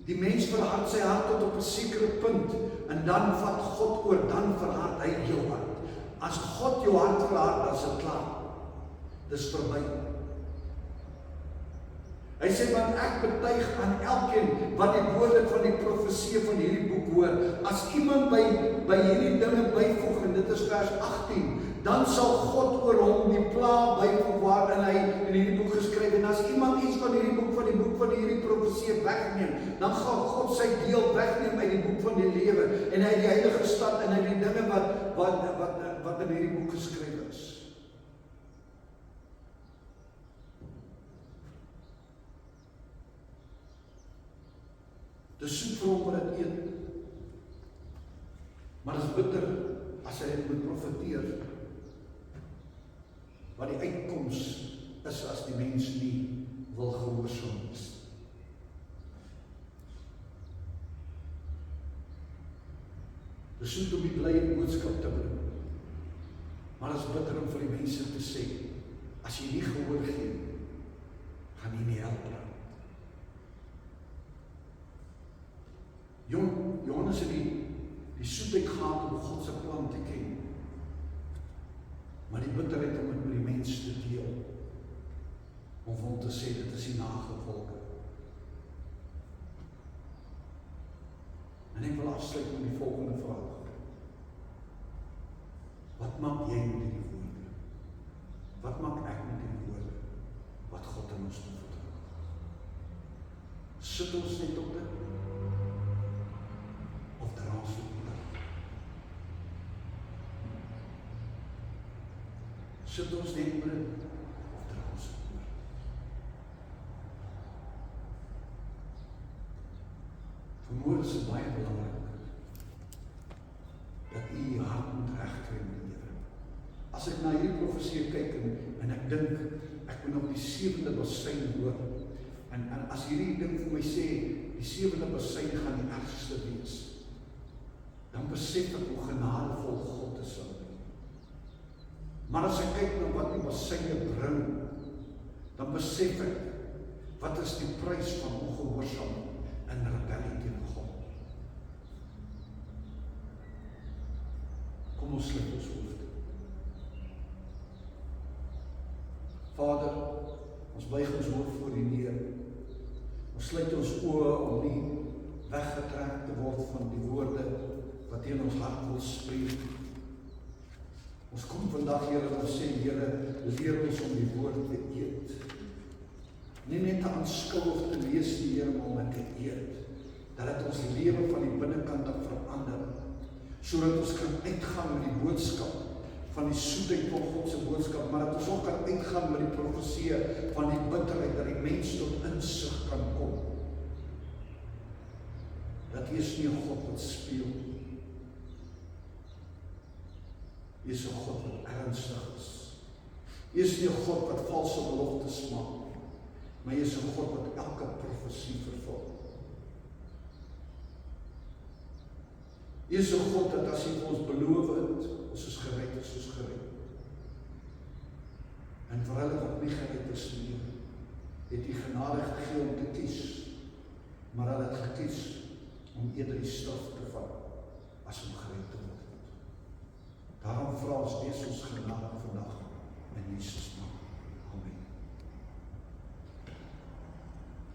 die mens verhard sy hart tot op 'n sekere punt, en dan vat God oor, dan verhard hy jou hart. As God jou hart verhard, dan is dit klaar. Dis verby. Hy sê, want ek betuig aan elkeen wat die woorde van die profesie van hierdie boek hoor. As iemand by hierdie dinge byvoeg, en dit is vers 18, dan sal God oor hom die plaag byvoeg waarin hy in hierdie boek geskryf. En as iemand iets van hierdie boek van hierdie profesie wegneem, dan gaan God sy deel wegneem uit die boek van die lewe en uit die heilige stad en uit die dinge wat in hierdie boek geskryf is. Dis soet vir hom wat dit eet. Maar dit is bitter as hy dit moet profeteer. Wat die uitkoms is as die mens nie wil gehoorsaam is. Dis soet om die blye boodskap te bring. Maar dit is bitter om vir die mense te sê, as jy nie gehoor gee, gaan jy nie help nie. Johannes het die soetheid gehad om God se plan te ken. Maar die bitterheid om dit met die mens te deel. Om hom te sê, dit is die nagevolge. En ek wil afsluit met die volgende vraag. Wat maak jy met die woorde? Wat maak ek met die woorde? Wat God in ons toevertrou? Sit ons net op dit? Of dra ons dit? Sit ons net oor dit, of dra ons oor? Vanmôre is dit baie belangrik, dat u hart moet regkry met die Here. As ek na hierdie profesie kyk, en ek dink, ek moet op die 7de bassein hoor, en as hierdie ding vir my sê, die 7de bassein gaan die ergste wees, dan besef ek hoe genadevol God is aan my. Maar as ek kyk na wat die basseine bring, dan besef ek, wat is die prys van ongehoorsaam en rebellie teen God. Kom ons sluit ons hoofde. Vader, ons buig ons hoofd voor U neer. Ons sluit ons oë om nie weggetrek te word van die woorde wat U in ons hart wil spreek. Ons kom vandag, Here, en ons sê, Here, leer ons om die woord te eet. Nie net te aanskou of te lees die Here, maar om te eet. Dat het ons lewe van die binnekant af verander, sodat ons kan uitgaan met die boodskap van die soetheid van God se boodskap, maar dat ons ook kan uitgaan met die profesie van die bitterheid, dat die mens tot insig kan kom. Dat U is nie 'n God wat speel. U is 'n God wat ernstig is. U is nie 'n God wat valse beloftes maak, maar U is 'n God wat elke profesie vervul. U is 'n God dat as U vir ons beloof het, ons is gered, ons is gered. En vir hulle wat nie gered is nie, het U genade gegee om te kies, maar hulle het gekies om eerder die straf te vat, as om gered te word. Daarom vra ons, wees ons genade